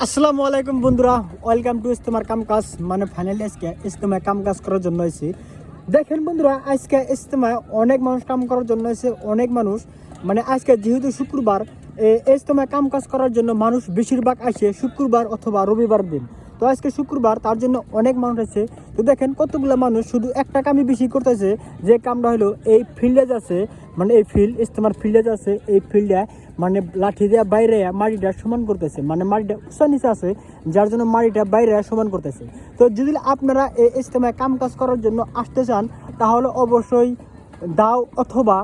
আসসালামু আলাইকুম বন্ধুরা, ওয়েলকাম টু ইস্তেমার কাম কাজ। মানে ফাইনালি আজকে ইস্তেমায় কাম কাজ করার জন্য এসেছি। দেখেন বন্ধুরা, আজকে ইস্তেমায় অনেক মানুষ কাম করার জন্য এসে অনেক মানুষ। মানে আজকে যেহেতু শুক্রবার, ইস্তেমায় কাম কাজ করার জন্য মানুষ বেশিরভাগ আসে শুক্রবার অথবা রবিবার দিন। তো আজকে শুক্রবার, তার জন্য অনেক মানুষ আছে। তো দেখেন কতগুলো মানুষ শুধু একটা কামই বেশি করতেছে, যে কামটা হলো এই ফিল্ডে আছে। মানে এই ফিল্ড ইস্তেমার ফিল্ডে আছে, এই ফিল্ডে মানে লাঠি দিয়ে বাইরে মাটিটা সমান করতেছে, মানে মাটিটা উঁচা নিচে আছে, যার জন্য মাটিটা বাইরে সমান করতেছে। তো যদি আপনারা এই ইস্তেমায় কাম কাজ করার জন্য আসতে চান, তাহলে অবশ্যই দাও অথবা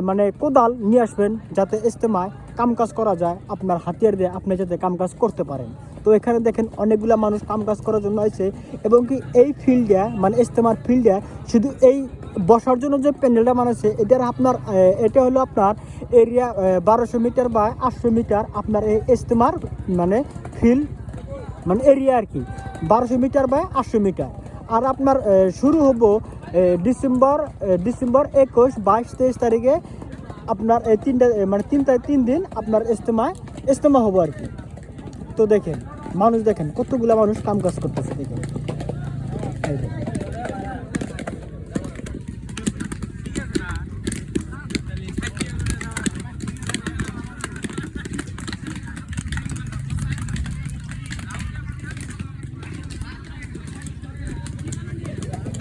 মানে কোদাল নিয়ে আসবেন, যাতে ইস্তেমায় কাম কাজ করা যায়, আপনার হাতিয়ার দিয়ে আপনি যাতে কাম কাজ করতে পারেন। তো এখানে দেখেন অনেকগুলো মানুষ কাম কাজ করার জন্য আছে, এবং কি এই ফিল্ডে মানে ইস্তেমার ফিল্ডে শুধু এই বসার জন্য যে প্যান্ডেলটা বানাচ্ছে, এটার আপনার এটা হলো আপনার এরিয়া 1200 মিটার বা 800 মিটার আপনার এই ইস্তেমার মানে ফিল্ড মানে এরিয়া আর কি, 1200 মিটার বা 800 মিটার। আর আপনার শুরু হবো ডিসেম্বর 21, 22, 23 তারিখে আপনার এই তিন দিন আপনার ইস্তেমা হবো আর কি। তো দেখেন মানুষ, দেখেন কতগুলা মানুষ কাম কাজ করতেছে, দেখেন এই দেখেন।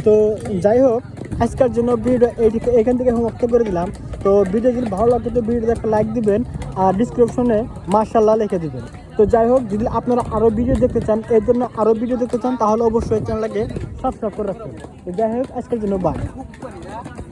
তো যাই হোক, আজকের জন্য ভিডিও এখান থেকে সমাপ্ত করে দিলাম। তো ভিডিও যদি ভালো লাগে তো ভিডিওতে একটা লাইক দিবেন, আর ডিসক্রিপশনে মাশাআল্লাহ লিখে দিবেন। তো যাই হোক, যদি আপনারা আরও ভিডিও দেখতে চান, এর জন্য আরও ভিডিও দেখতে চান, তাহলে অবশ্যই চ্যানেলটাকে সাবস্ক্রাইব করে রাখবেন। তো যাই হোক, আজকের জন্য বাই।